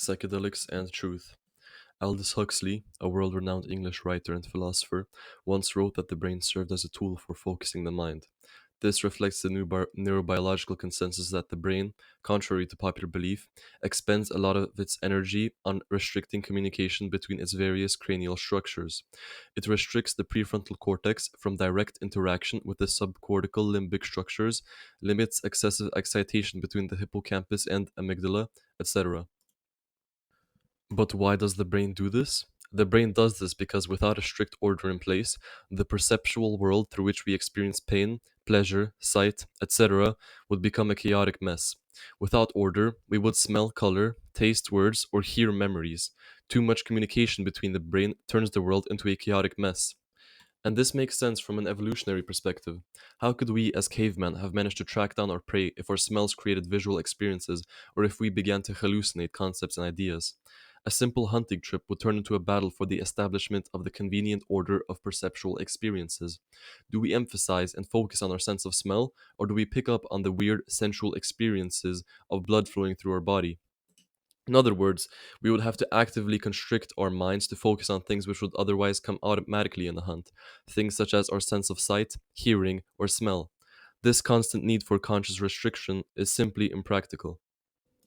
Psychedelics and Truth. Aldous Huxley, a world renowned English writer and philosopher, once wrote that the brain served as a tool for focusing the mind. This reflects the new neurobiological consensus that the brain, contrary to popular belief, expends a lot of its energy on restricting communication between its various cranial structures. It restricts the prefrontal cortex from direct interaction with the subcortical limbic structures, limits excessive excitation between the hippocampus and amygdala, etc. But why does the brain do this? The brain does this because without a strict order in place, the perceptual world through which we experience pain, pleasure, sight, etc., would become a chaotic mess. Without order, we would smell color, taste words, or hear memories. Too much communication between the brain turns the world into a chaotic mess. And this makes sense from an evolutionary perspective. How could we, as cavemen, have managed to track down our prey if our smells created visual experiences, or if we began to hallucinate concepts and ideas? A simple hunting trip would turn into a battle for the establishment of the convenient order of perceptual experiences. Do we emphasize and focus on our sense of smell, or do we pick up on the weird sensual experiences of blood flowing through our body? In other words, we would have to actively constrict our minds to focus on things which would otherwise come automatically in the hunt, things such as our sense of sight, hearing, or smell. This constant need for conscious restriction is simply impractical.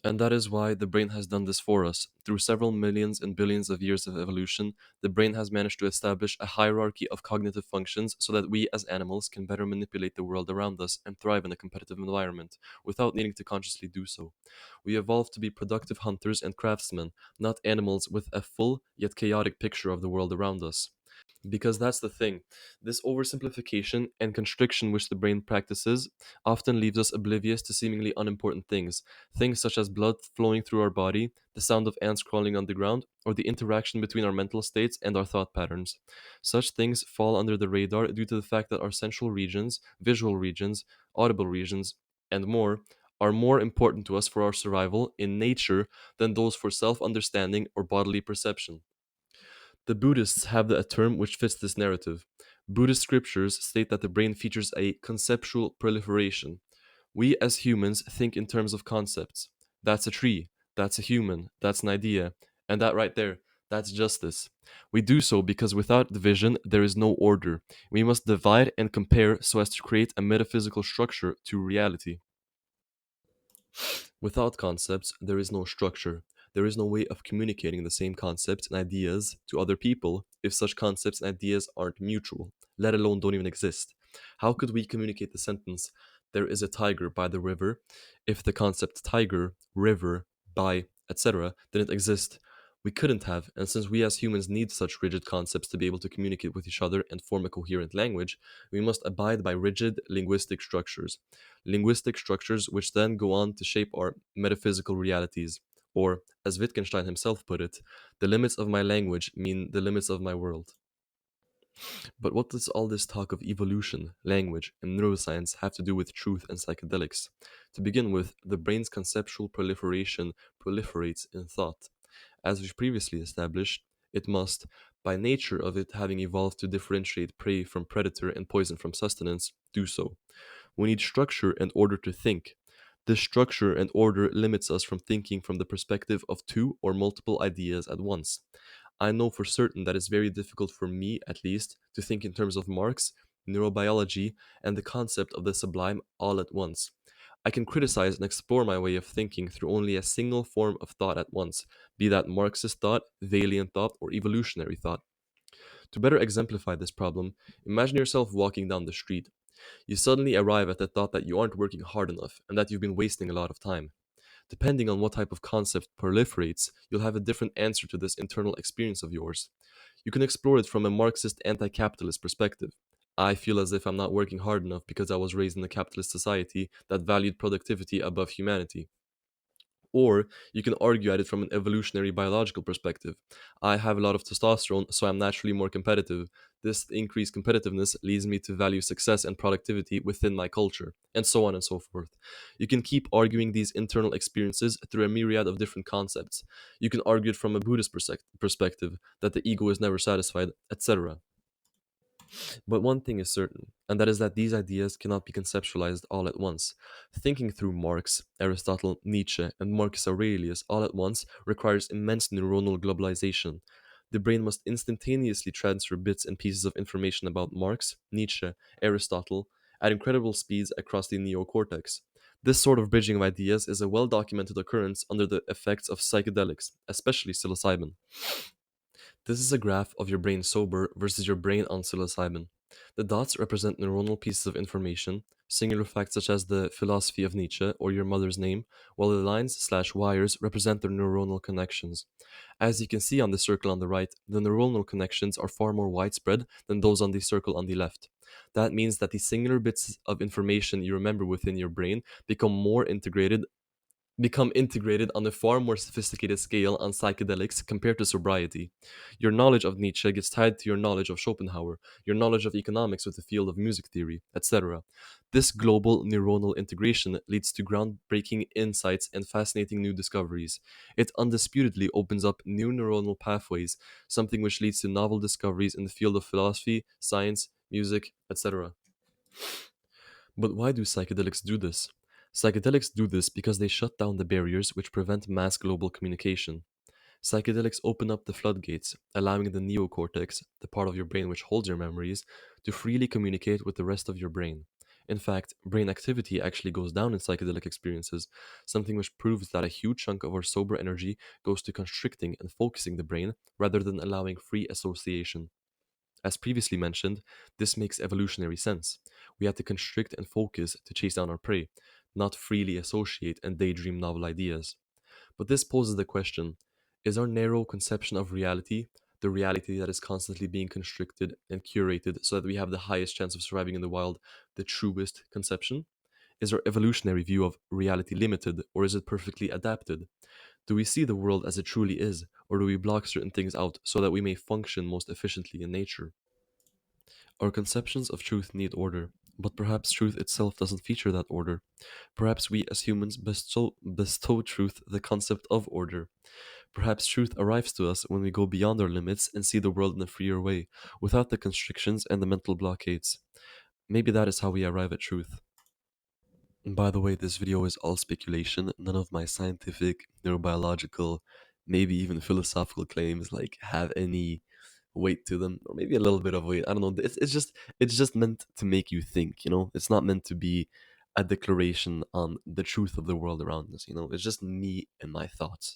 And that is why the brain has done this for us. Through several millions and billions of years of evolution, the brain has managed to establish a hierarchy of cognitive functions so that we as animals can better manipulate the world around us and thrive in a competitive environment without needing to consciously do so. We evolved to be productive hunters and craftsmen, not animals with a full yet chaotic picture of the world around us. Because that's the thing. This oversimplification and constriction which the brain practices often leaves us oblivious to seemingly unimportant things. Things such as blood flowing through our body, the sound of ants crawling on the ground, or the interaction between our mental states and our thought patterns. Such things fall under the radar due to the fact that our sensual regions, visual regions, audible regions, and more are more important to us for our survival in nature than those for self understanding or bodily perception. The Buddhists have a term which fits this narrative. Buddhist scriptures state that the brain features a conceptual proliferation. We as humans think in terms of concepts. That's a tree, that's a human, that's an idea, and that right there, that's justice. We do so because without division, there is no order. We must divide and compare so as to create a metaphysical structure to reality. Without concepts, there is no structure. There is no way of communicating the same concepts and ideas to other people if such concepts and ideas aren't mutual, let alone don't even exist. How could we communicate the sentence, there is a tiger by the river, if the concept tiger, river, by, etc. didn't exist? We couldn't have, and since we as humans need such rigid concepts to be able to communicate with each other and form a coherent language, we must abide by rigid linguistic structures which then go on to shape our metaphysical realities. Or, as Wittgenstein himself put it, the limits of my language mean the limits of my world. But what does all this talk of evolution, language, and neuroscience have to do with truth and psychedelics? To begin with, the brain's conceptual proliferation proliferates in thought. As we've previously established, it must, by nature of it having evolved to differentiate prey from predator and poison from sustenance, do so. We need structure and order to think. This structure and order limits us from thinking from the perspective of two or multiple ideas at once. I know for certain that it's very difficult for me, at least, to think in terms of Marx, neurobiology, and the concept of the sublime all at once. I can criticize and explore my way of thinking through only a single form of thought at once, be that Marxist thought, Thalian thought, or evolutionary thought. To better exemplify this problem, imagine yourself walking down the street. You suddenly arrive at the thought that you aren't working hard enough and that you've been wasting a lot of time. Depending on what type of concept proliferates, you'll have a different answer to this internal experience of yours. You can explore it from a Marxist anti capitalist perspective. I feel as if I'm not working hard enough because I was raised in a capitalist society that valued productivity above humanity. Or you can argue at it from an evolutionary biological perspective. I have a lot of testosterone, so I'm naturally more competitive. This increased competitiveness leads me to value success and productivity within my culture, and so on and so forth. You can keep arguing these internal experiences through a myriad of different concepts. You can argue it from a Buddhist perspective that the ego is never satisfied, etc. But one thing is certain, and that is that these ideas cannot be conceptualized all at once. Thinking through Marx, Aristotle, Nietzsche, and Marcus Aurelius all at once requires immense neuronal globalization. The brain must instantaneously transfer bits and pieces of information about Marx, Nietzsche, Aristotle at incredible speeds across the neocortex. This sort of bridging of ideas is a well documented occurrence under the effects of psychedelics, especially psilocybin. This is a graph of your brain sober versus your brain on psilocybin. The dots represent neuronal pieces of information, singular facts such as the philosophy of Nietzsche or your mother's name, while the lines/wires represent their neuronal connections. As you can see on the circle on the right, the neuronal connections are far more widespread than those on the circle on the left. That means that the singular bits of information you remember within your brain become integrated on a far more sophisticated scale on psychedelics compared to sobriety. Your knowledge of Nietzsche gets tied to your knowledge of Schopenhauer, your knowledge of economics with the field of music theory, etc. This global neuronal integration leads to groundbreaking insights and fascinating new discoveries. It undisputedly opens up new neuronal pathways, something which leads to novel discoveries in the field of philosophy, science, music, etc. But why do psychedelics do this? Psychedelics do this because they shut down the barriers which prevent mass global communication. Psychedelics open up the floodgates, allowing the neocortex, the part of your brain which holds your memories, to freely communicate with the rest of your brain. In fact, brain activity actually goes down in psychedelic experiences, something which proves that a huge chunk of our sober energy goes to constricting and focusing the brain rather than allowing free association. As previously mentioned, this makes evolutionary sense. We had to constrict and focus to chase down our prey, not freely associate and daydream novel ideas. But this poses the question: is our narrow conception of reality the reality that is constantly being constricted and curated so that we have the highest chance of surviving in the wild the truest conception? Is our evolutionary view of reality limited, or is it perfectly adapted? Do we see the world as it truly is, or do we block certain things out so that we may function most efficiently in nature? Our conceptions of truth need order, but perhaps truth itself doesn't feature that order. Perhaps we as humans bestow truth the concept of order. Perhaps truth arrives to us when we go beyond our limits and see the world in a freer way, without the constrictions and the mental blockades. Maybe that is how we arrive at truth. And by the way, this video is all speculation. None of my scientific, neurobiological, maybe even philosophical claims have any weight to them, or maybe a little bit of weight. I don't know. It's just meant to make you think. It's not meant to be a declaration on the truth of the world around us. It's just me and my thoughts.